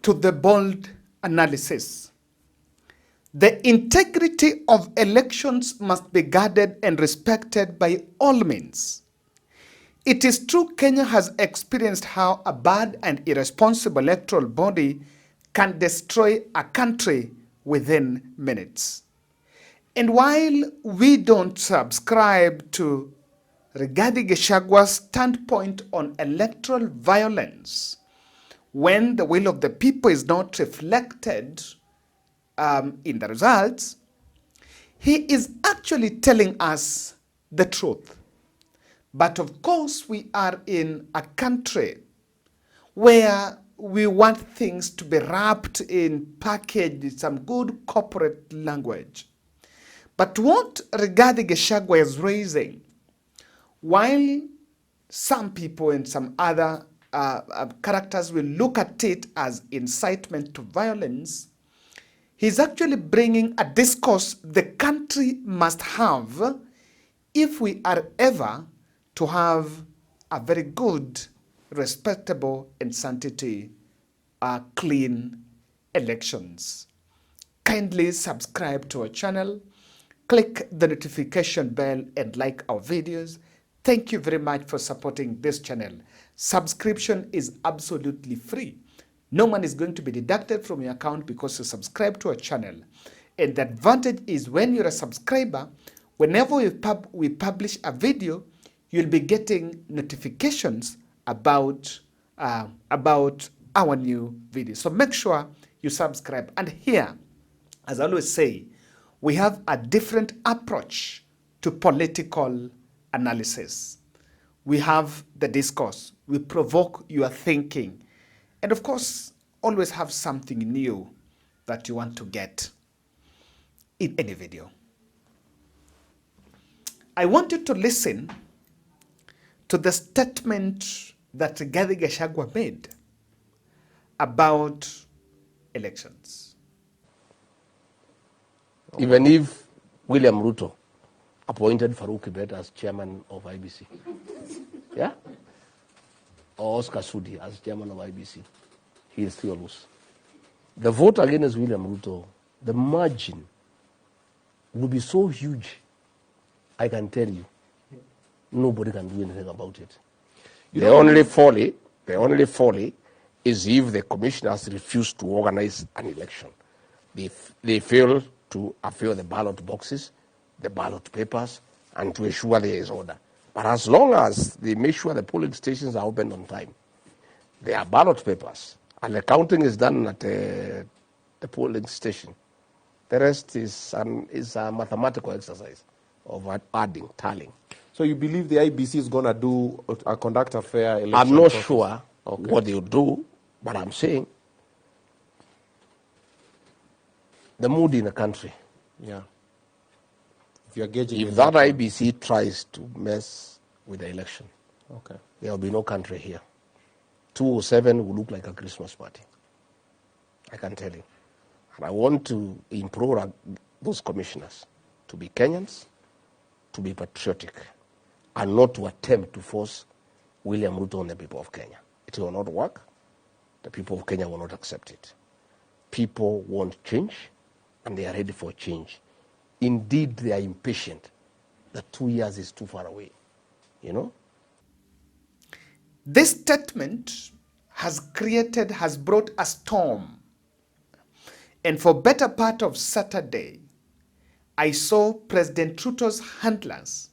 to the bold analysis. The integrity of elections must be guarded and respected by all means. It is true Kenya has experienced how a bad and irresponsible electoral body can destroy a country within minutes. And while we don't subscribe to Rigathi-Gachagua's standpoint on electoral violence, when the will of the people is not reflected in the results, he is actually telling us the truth. But of course, we are in a country where we want things to be wrapped in packaged, some good corporate language. But what Rigathi-Gachagua is raising, while some people and some other characters will look at it as incitement to violence, he's actually bringing a discourse the country must have if we are ever to have a very good, respectable, and sanctity, clean elections. Kindly subscribe to our channel, click the notification bell, and like our videos. Thank you very much for supporting this channel. Subscription is absolutely free. No money is going to be deducted from your account because you subscribe to our channel. And the advantage is when you're a subscriber, whenever we publish a video, you'll be getting notifications about our new videos. So make sure you subscribe. And here, as I always say, we have a different approach to political analysis. We have the discourse. We provoke your thinking. And of course, always have something new that you want to get in any video. I want you to listen to the statement that Rigathi-Gachagua made about elections. Even if William Ruto appointed Farouk Kibet as chairman of IBC, yeah, or Oscar Sudi as chairman of IBC, he will still lose. The vote against William Ruto, the margin will be so huge, I can tell you, nobody can do anything about it. The only folly is if the commissioners refuse to organize an election. They fail to fill the ballot boxes, the ballot papers, and to ensure there is order. But as long as they make sure the polling stations are open on time, there are ballot papers, and the counting is done at the polling station, the rest is a mathematical exercise of adding, tallying. So you believe the IBC is going to conduct a fair election? I'm not sure what they'll do, but I'm saying the mood in the country. Yeah. If you're gauging, if that IBC tries to mess with the election, okay, there will be no country here. 207 will look like a Christmas party. I can tell you. And I want to implore those commissioners to be Kenyans, to be patriotic, and not to attempt to force William Ruto on the people of Kenya. It will not work. The people of Kenya will not accept it. People want change, and they are ready for change. Indeed, they are impatient. The 2 years is too far away, you know? This statement has brought a storm. And for better part of Saturday, I saw President Ruto's handlers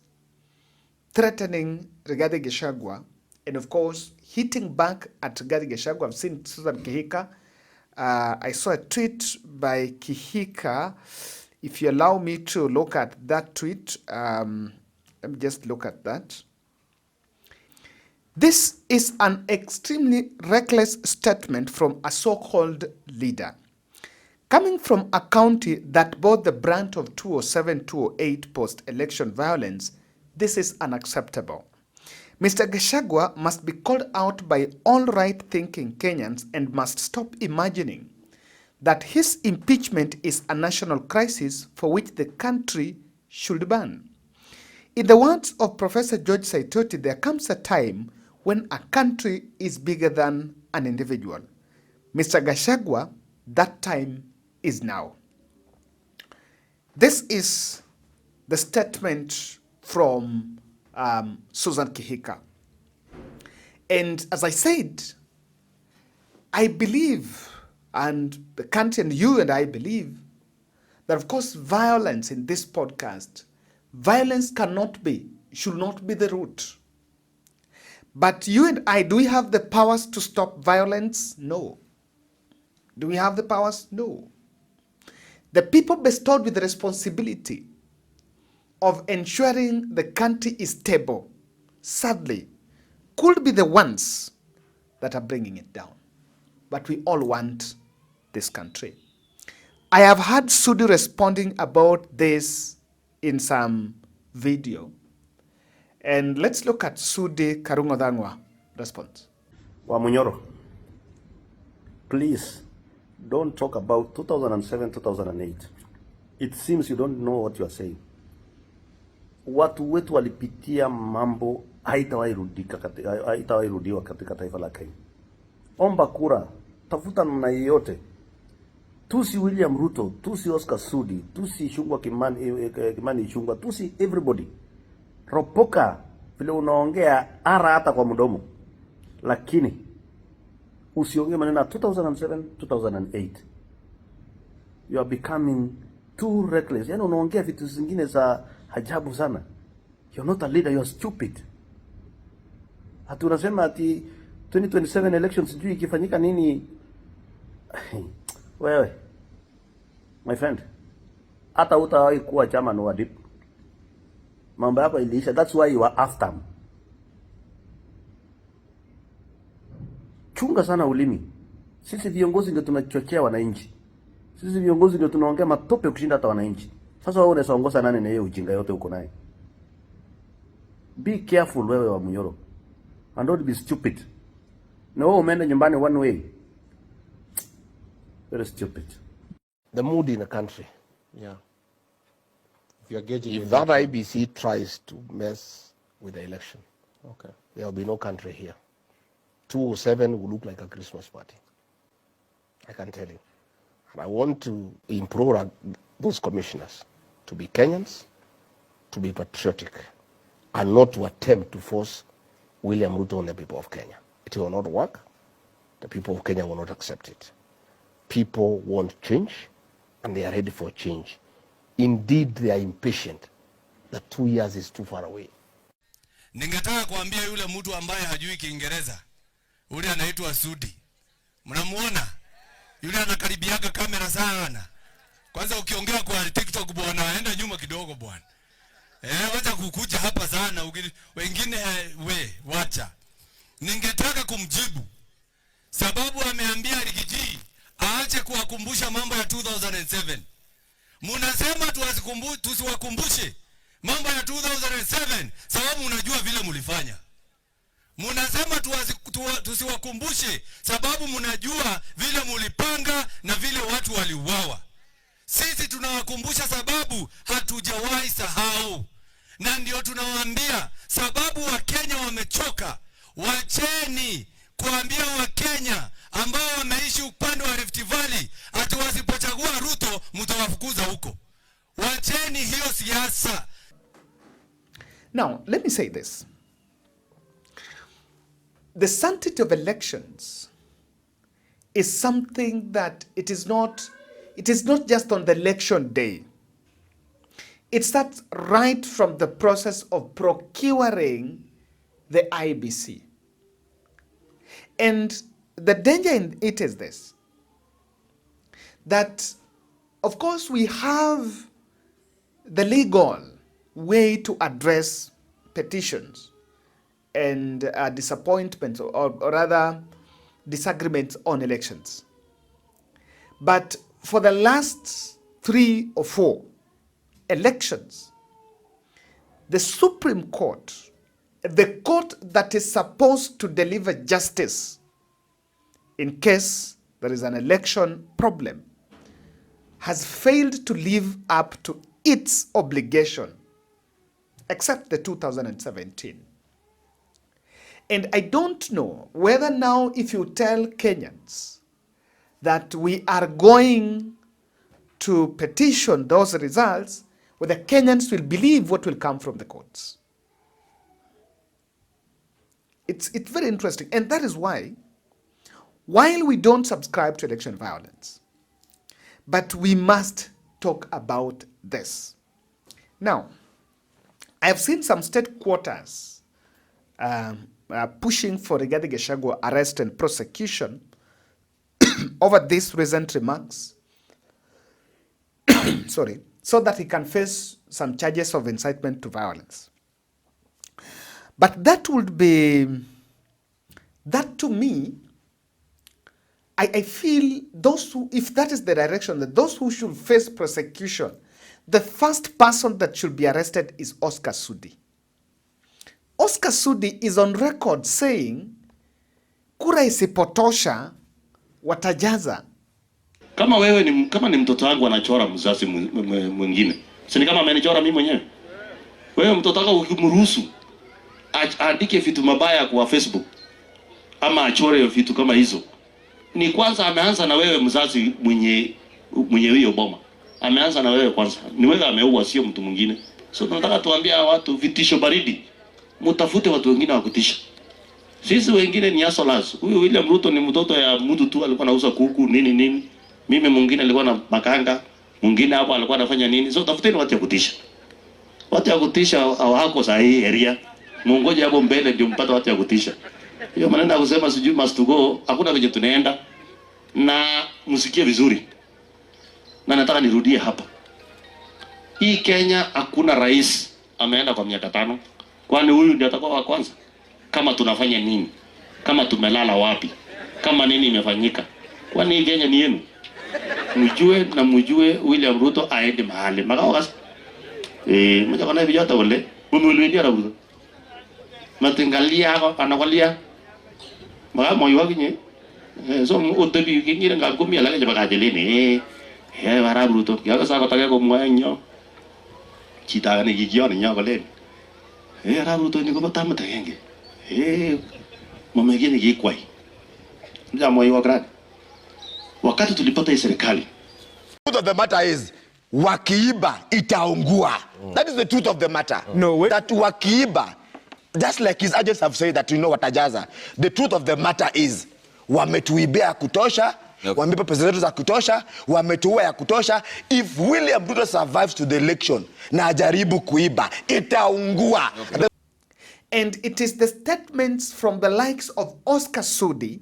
threatening Rigathi-Gachagua, and of course, hitting back at Rigathi-Gachagua. I've seen Susan Kihika. I saw a tweet by Kihika. If you allow me to look at that tweet, let me just look at that. This is an extremely reckless statement from a so-called leader. Coming from a county that bore the brunt of 2007-2008 post-election violence, this is unacceptable. Mr. Gachagua must be called out by all right-thinking Kenyans and must stop imagining that his impeachment is a national crisis for which the country should ban. In the words of Professor George Saitoti, there comes a time when a country is bigger than an individual. Mr. Gachagua, that time is now. This is the statement from Susan Kihika. And as I said, I believe, and the country and you and I believe, that of course violence in this podcast, violence should not be the root. But you and I, do we have the powers to stop violence? No. Do we have the powers? No. The people bestowed with the responsibility of ensuring the country is stable, sadly, could be the ones that are bringing it down. But we all want this country. I have heard Sudi responding about this in some video. And let's look at Sudi Karungodangwa response. Wamunyoro, please don't talk about 2007, 2008. It seems you don't know what you are saying. Watu wetu walipitia mambo haitawahi rudiwa katika taifa la Kenya. Omba kura, tafuta namna yoyote. Tusi William Ruto, tusi Oscar Sudi, tusi Kimani Ichung'wah, tusi everybody. Ropoka vile unaongea ara hata kwa mdomo. Lakini usiongee maneno 2007, 2008. You are becoming too reckless. Yaani unaongea vitu zingine za ajabu sana. You're not a leader, you are stupid. Hata unasema ati 2027 elections sijui ikifanyika nini. Wewe, my friend, hata utawahi kuwa chairman wa DIP. Mambo yako iliisha. That's why you are after him. Chunga sana ulimi. Sisi viongozi ndio tunachochea wananchi. Sisi viongozi ndio tunaongea matope kushinda hata wananchi. Sasa wewe unaongoza nani na hiyo ujinga yote uko naye? Be careful wewe wa Munyoro. And don't be stupid. Na wewe umeenda nyumbani one way. Very stupid. The mood in the country. Yeah. If you're gauging If that IBC tries to mess with the election, okay. there will be no country here. 207 will look like a Christmas party. I can tell you. And I want to implore those commissioners to be Kenyans, to be patriotic, and not to attempt to force William Ruto on the people of Kenya. It will not work. The people of Kenya will not accept it. People want change, and they are ready for change. Indeed, they are impatient. The 2 years is too far away. Ningetaka kuambia yule mtu ambaye hajui Kiingereza, yule anaitwa Sudi. Mnamuona? Yule anakaribiaga kamera sana. Kwanza ukiongea kwa TikTok bwana, aenda nyuma kidogo bwana. Wacha kukuja hapa sana, wengine wacha. Ningetaka kumjibu sababu ameambia Rigathi aache kuwakumbusha mambo ya 2007. Munasema tusiwakumbushe mambo ya 2007 sababu unajua vile mulifanya. Munasema tusiwakumbushe sababu mnajua vile mulipanga na vile watu waliuawa. Sisi tunawakumbusha sababu hatujawahi sahau. Na ndio tunawaambia sababu Wakenya wamechoka. Wacheni kuambia Wakenya ambao wameishi upande wa Rift Valley ati wasipochagua Ruto mtawafukuza huko. Wacheni hiyo siasa. Now, let me say this. The sanctity of elections is something that it is not just on the election day. It starts right from the process of procuring the IBC. And the danger in it is this, that of course we have the legal way to address petitions and disappointments or rather disagreements on elections. But for the last 3 or 4 elections, the Supreme Court, the court that is supposed to deliver justice in case there is an election problem, has failed to live up to its obligation, except the 2017. And I don't know whether now if you tell Kenyans that we are going to petition those results, where the Kenyans will believe what will come from the courts. It's very interesting. And that is why, while we don't subscribe to election violence, but we must talk about this. Now, I have seen some state quarters pushing for Rigathi-Gachagua arrest and prosecution over these recent remarks, sorry, so that he can face some charges of incitement to violence. But that would be, that to me, I feel those who, if that is the direction, that those who should face prosecution, the first person that should be arrested is Oscar Sudi. Oscar Sudi is on record saying, kura isipotosha watajaza. Kama wewe ni kama ni mtoto wangu anachora mzazi mwingine, si ni kama amenichora mimi mwenyewe? Wewe mtoto wako ukimruhusu aandike vitu mabaya kwa Facebook ama achore vitu kama hizo, ni kwanza ameanza na wewe mzazi mwenye hiyo boma. Ameanza na wewe kwanza. Ni wewe ameua, sio mtu mwingine. So tunataka tuambia watu vitisho baridi. Mtafute watu wengine wa kutisha. Sisi wengine ni asolas. Huyu William Ruto ni mtoto ya mtu tu, alikuwa anauza kuku nini. Mimi mwingine alikuwa na makanga, mwingine hapo alikuwa anafanya nini. So tafuteni watu ya kutisha. Watu ya kutisha hawako sahihi area. Mungoje hapo mbele ndio mpata watu ya kutisha. Hiyo maneno ya kusema sijui must to go, hakuna venye tunaenda. Na msikie vizuri. Na nataka nirudie hapa. Hii Kenya hakuna rais ameenda kwa miaka 5. Kwani huyu ndiye atakuwa wa kwanza? Kama tunafanya nini? Kama tumelala wapi? Kama nini imefanyika? Kwani hii Kenya ni yenu? Mjue William Ruto aende mahali. Makao kasi. Mmoja kana hivi yote wale. Mumulwendia Ruto. Matengalia hapa anakulia. Maka moyo wake nye. So utabi kingine ngakumia lake jabakajeleni. Warabu Ruto. Yaga saka taka ko mwanyo. Chita ni gigioni nyo kalen. Warabu Ruto ni ko batama tayenge. Mama yake ni gikwai. Ndio moyo wake. Wakati tulipata hii serikali. Truth of the matter is wakiiba itaungua. That is the truth of the matter. No way. That wakiiba, just like his agents have said that watajaza. The truth of the matter is wametuibia ya kutosha, wameiba pesa zetu za kutosha, wametuua ya kutosha. If William Ruto survives to the election na ajaribu kuiba, itaungua. Okay. And it is the statements from the likes of Oscar Sudi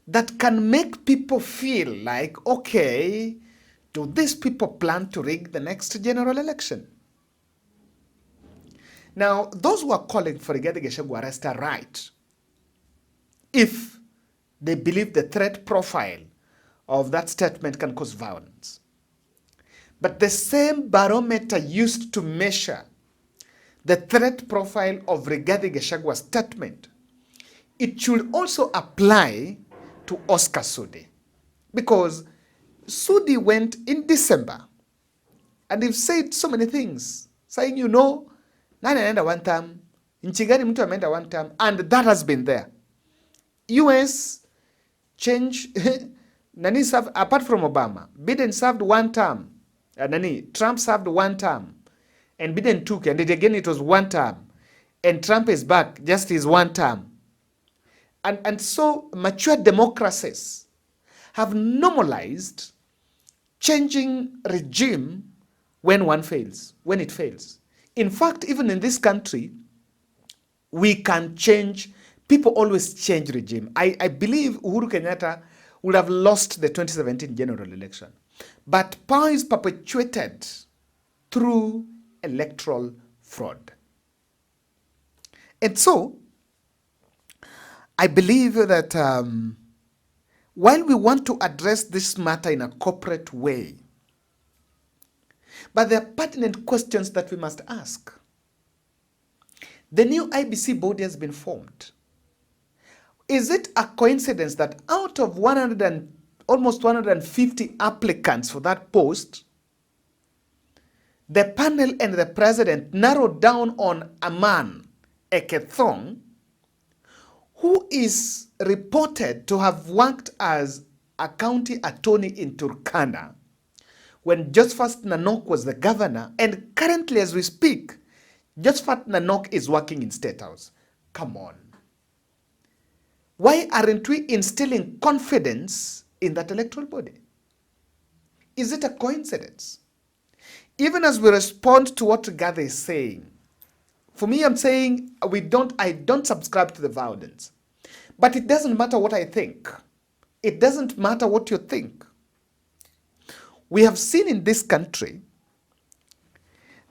that can make people feel like, okay, do these people plan to rig the next general election? Now, those who are calling for Rigathi-Gachagua arrest are right if they believe the threat profile of that statement can cause violence. But the same barometer used to measure the threat profile of Rigathi-Gachagua's statement, it should also apply to Oscar Sudi. Because Sudi went in December and they've said so many things, saying, you know, nani anaenda one term, nchi gani mtu ameenda one term, and that has been there. US change, nani served, apart from Obama, Biden served one term, Trump served one term, and Biden took, and again it was one term, and Trump is back, just his one term. And so mature democracies have normalized changing regime when it fails. In fact, even in this country, we can change, people always change regime. I believe Uhuru Kenyatta would have lost the 2017 general election. But power is perpetuated through electoral fraud. And so, I believe that while we want to address this matter in a corporate way, but there are pertinent questions that we must ask. The new IBC body has been formed. Is it a coincidence that out of almost 150 applicants for that post, the panel and the president narrowed down on a man, Ekethong, who is reported to have worked as a county attorney in Turkana when Josephat Nanok was the governor, and currently as we speak, Josephat Nanok is working in State House. Come on. Why aren't we instilling confidence in that electoral body? Is it a coincidence? Even as we respond to what Rigathi is saying, for me, I'm saying I don't subscribe to the violence. But it doesn't matter what I think. It doesn't matter what you think. We have seen in this country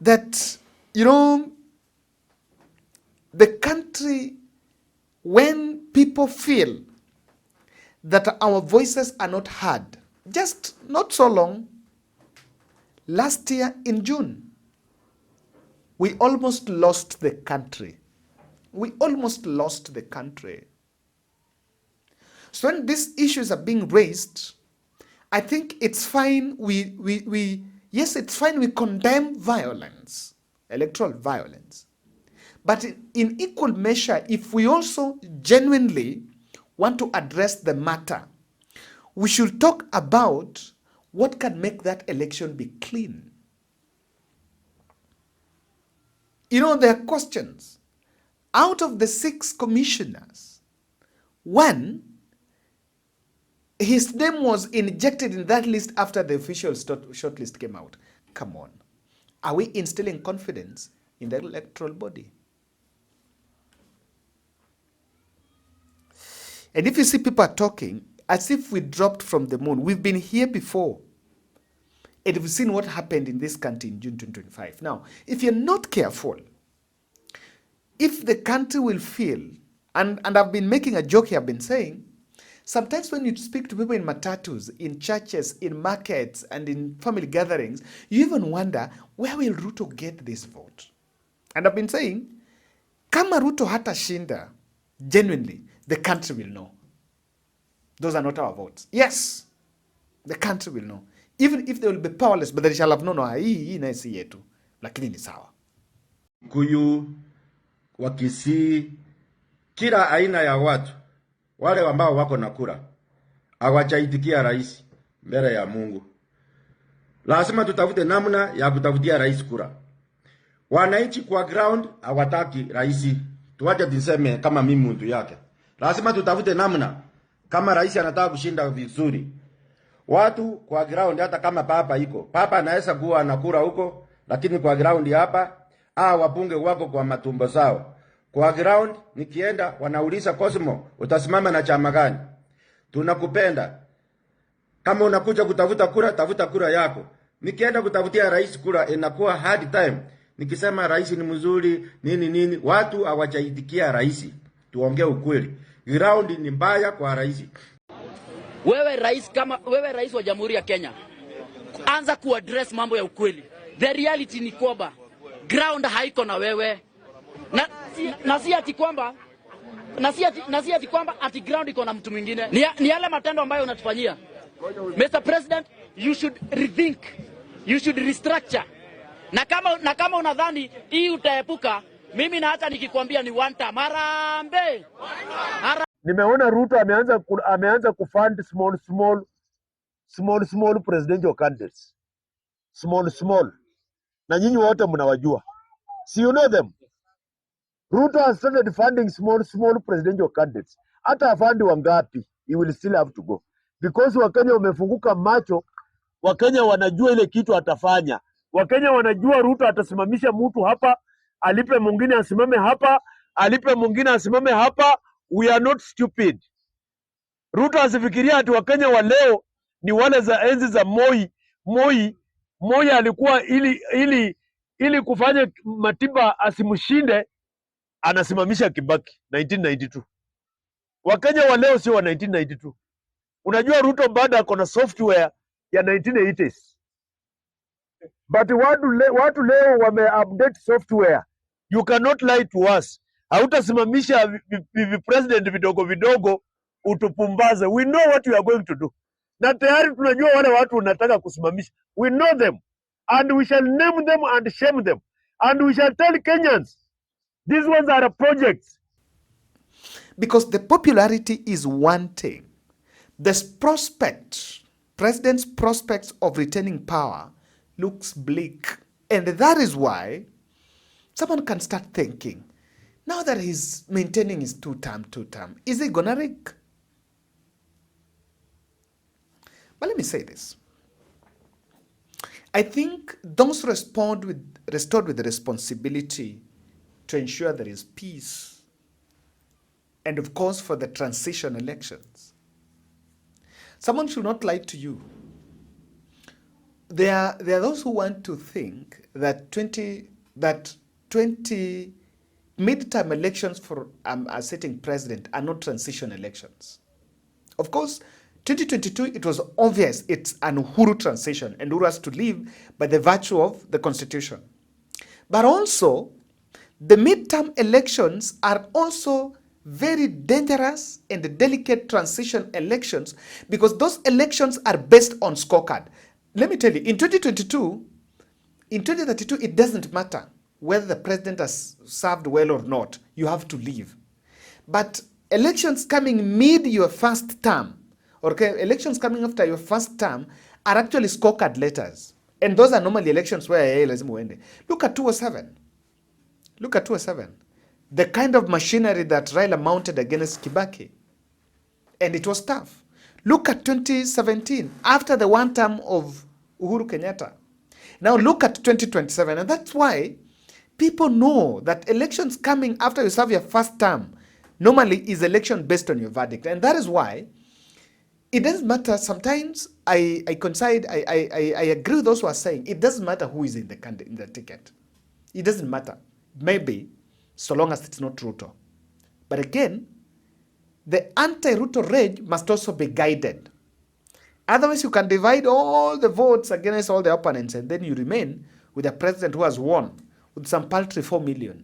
that, the country, when people feel that our voices are not heard, just not so long, last year in June, we almost lost the country. We almost lost the country. So when these issues are being raised, I think it's fine. Yes, it's fine. We condemn violence, electoral violence. But in equal measure, if we also genuinely want to address the matter, we should talk about what can make that election be clean. There are questions. Out of the 6 commissioners, 1, his name was injected in that list after the official shortlist came out. Come on. Are we instilling confidence in the electoral body? And if you see people are talking as if we dropped from the moon, we've been here before. And we've seen what happened in this country in June 2025. Now, if you're not careful, if the country will feel, and I've been making a joke here, I've been saying, sometimes when you speak to people in matatus, in churches, in markets, and in family gatherings, you even wonder, where will Ruto get this vote? And I've been saying, kama Ruto hatashinda, genuinely, the country will know. Those are not our votes. Yes, the country will know. Even if they will be powerless, but they shall have known, hii na si yetu, lakini ni sawa. Kuyu, Wakisii, kila aina ya watu, wale ambao wako na kura, hawajaitikia rais mbele ya Mungu. Lazima tutafute namna ya kutafutia rais kura. Wananchi kwa ground hawataki rais. Tuache tuseme kama mimi mtu yake. Lazima tutafute namna kama rais anataka kushinda vizuri. Watu kwa ground, hata kama papa iko, papa anaweza kuwa na kura huko, lakini kwa ground hapa wabunge wako kwa matumbo zao. Kwa ground nikienda wanauliza Cosmo, utasimama na chama gani? Tunakupenda. Kama unakuja kutafuta kura, tafuta kura yako. Nikienda kutafutia rais kura, inakuwa hard time. Nikisema rais ni mzuri, nini, watu hawajaitikia rais. Tuongee ukweli. Ground ni mbaya kwa rais. Wewe rais wa Jamhuri ya Kenya, anza kuaddress mambo ya ukweli. The reality ni kwamba ground haiko na wewe. Na si ati kwamba ati ground iko na mtu mwingine. Ni yale matendo ambayo unatufanyia. Mr. President, you should rethink. You should restructure. Na kama unadhani hii utaepuka, mimi na hata nikikwambia ni one time. Harambe. Nimeona Ruto ameanza kufund small presidential candidates. Small. Na nyinyi wote mnawajua. So you know them. Ruto has started funding small presidential candidates. Hata afandi wangapi, he will still have to go. Because Wakenya wamefunguka macho, Wakenya wanajua ile kitu atafanya. Wakenya wanajua Ruto atasimamisha mtu hapa, alipe mwingine asimame hapa, alipe mwingine asimame hapa. We are not stupid. Ruto asifikiria ati Wakenya wa leo ni wale za enzi za Moi alikuwa ili kufanya Matiba asimshinde, anasimamisha Kibaki 1992. Wakenya wa leo sio wa 1992. Unajua Ruto bado ako na software ya 1980s. But watu leo wame-update software. You cannot lie to us. Hautasimamisha president vidogo utupumbaze. We know what you are going to do. Na tayari tunajua wale watu unataka kusimamisha. We know them. And we shall name them and shame them. And we shall tell Kenyans, these ones are projects. Because the popularity is one thing. president's prospects of retaining power looks bleak. And that is why someone can start thinking, now that he's maintaining his two-term, is he gonna rig? But let me say this. I think those restored with the responsibility to ensure there is peace, and of course for the transition elections. Someone should not lie to you. There are those who want to think that 20 midterm elections for a sitting president are not transition elections. Of course, 2022, it was obvious it's an Uhuru transition, and Uhuru has to leave by the virtue of the constitution. But also, the midterm elections are also very dangerous and delicate transition elections, because those elections are based on scorecard. Let me tell you, in 2032, in 2032, it doesn't matter whether the president has served well or not. You have to leave. But elections coming mid your first term, or elections coming after your first term, are actually scorecard letters. And those are normally elections where look at 207. Look at 207. The kind of machinery that Raila mounted against Kibaki. And it was tough. Look at 2017, after the one term of Uhuru Kenyatta. Now look at 2027. And that's why people know that elections coming after you serve your first term normally is election based on your verdict. And that is why it doesn't matter. Sometimes I agree with those who are saying it doesn't matter who is in the ticket. It doesn't matter. Maybe, so long as it's not Ruto. But again, the anti-Ruto rage must also be guided. Otherwise, you can divide all the votes against all the opponents, and then you remain with a president who has won with some paltry 4 million,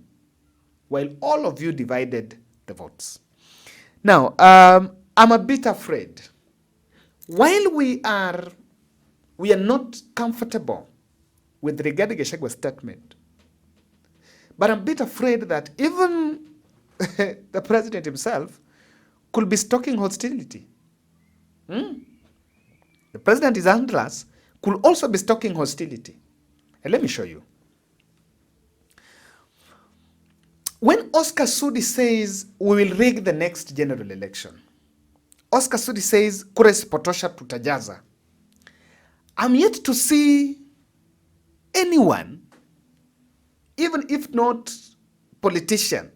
while all of you divided the votes. Now, I'm a bit afraid. While we are not comfortable with Rigathi-Gachagua's statement, but I'm a bit afraid that even the president himself could be stoking hostility. The president, his handlers, could also be stoking hostility. And let me show you. When Oscar Sudi says we will rig the next general election, Oscar Sudi says kura isipotosha tutajaza. I'm yet to see anyone, even if not politician,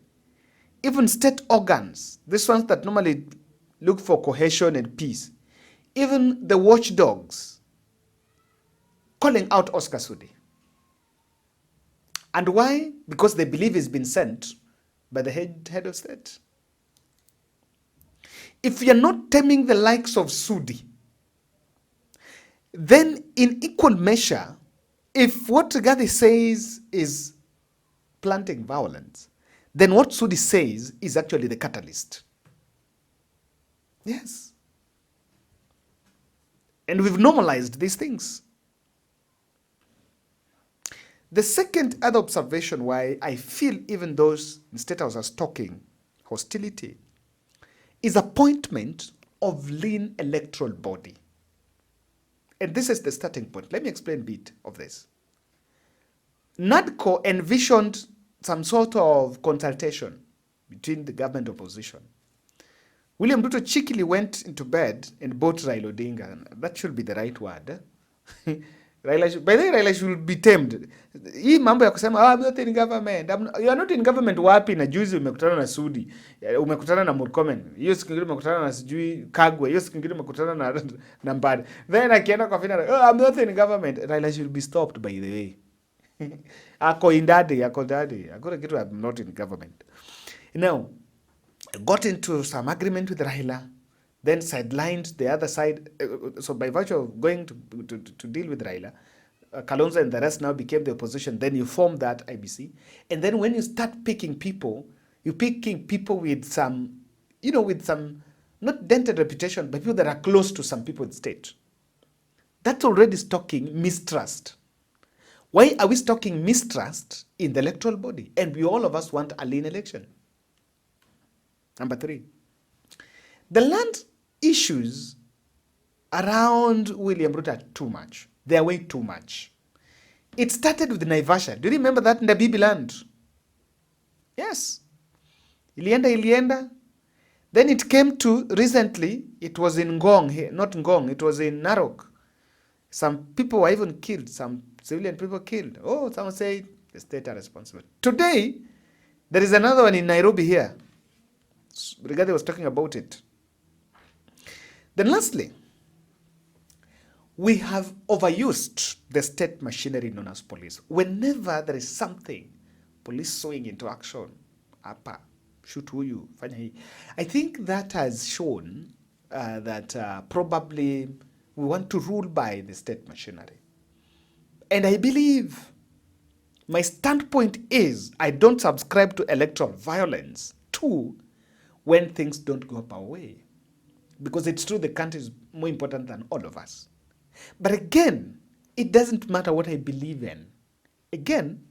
even state organs, these ones that normally look for cohesion and peace, even the watchdogs, calling out Oscar Sudi. And why? Because they believe he's been sent by the head of state. If you're not taming the likes of Sudi, then in equal measure, if what Rigathi says is planting violence, then what Sudi says is actually the catalyst. Yes. And we've normalized these things. The second other observation why I feel even those in State House are stoking hostility is appointment of lean electoral body. And this is the starting point. Let me explain a bit of this. NADCO envisioned some sort of consultation between the government and opposition. William Ruto cheekily went into bed and bought Raila Odinga. That should be the right word. By the way, Raila should be tamed. Hii mambo ya kusema, I'm not in government. You are not in government wapi na juzi umekutana na Sudi. Umekutana na Murkomen. Hiyo siku ingine umekutana na sijui Kagwe. Hiyo siku ingine umekutana na Mbadi. Then akienda kwa final, I'm not in government. Raila should be stopped, by the way. Ako daddy. Hakuna kitu, I'm not in government. Now, got into some agreement with Raila, then sidelined the other side. So by virtue of going to deal with Raila, Kalonzo and the rest now became the opposition. Then you form that IBC. And then when you start picking people, you're picking people with some, with some, not dented reputation, but people that are close to some people in the state. That's already stoking mistrust. Why are we stoking mistrust in the electoral body? And we all of us want a lean election. Number 3, the land issues around William Ruto are too much. They are way too much. It started with Naivasha. Do you remember that in the Bibi land? Yes. Ilienda. Then it came to, recently, it was in Ngong here, not Ngong, it was in Narok. Some people were even killed, some civilian people killed. Oh, someone said the state are responsible. Today, there is another one in Nairobi here. Rigathi was talking about it. Then lastly, we have overused the state machinery known as police. Whenever there is something, police swing into action. Apa, shoot huyu, fanya hii. I think that has shown that probably we want to rule by the state machinery. And I believe my standpoint is I don't subscribe to electoral violence too when things don't go up our way. Because it's true the country is more important than all of us. But again, it doesn't matter what I believe in. Again,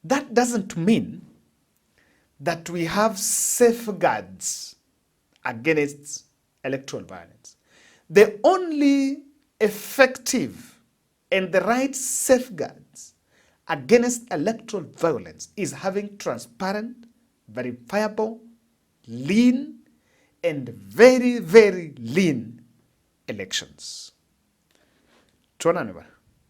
that doesn't mean that we have safeguards against electoral violence. The only effective and the right safeguards against electoral violence is having transparent, verifiable, lean, and very, very lean elections. Tuonane bwana.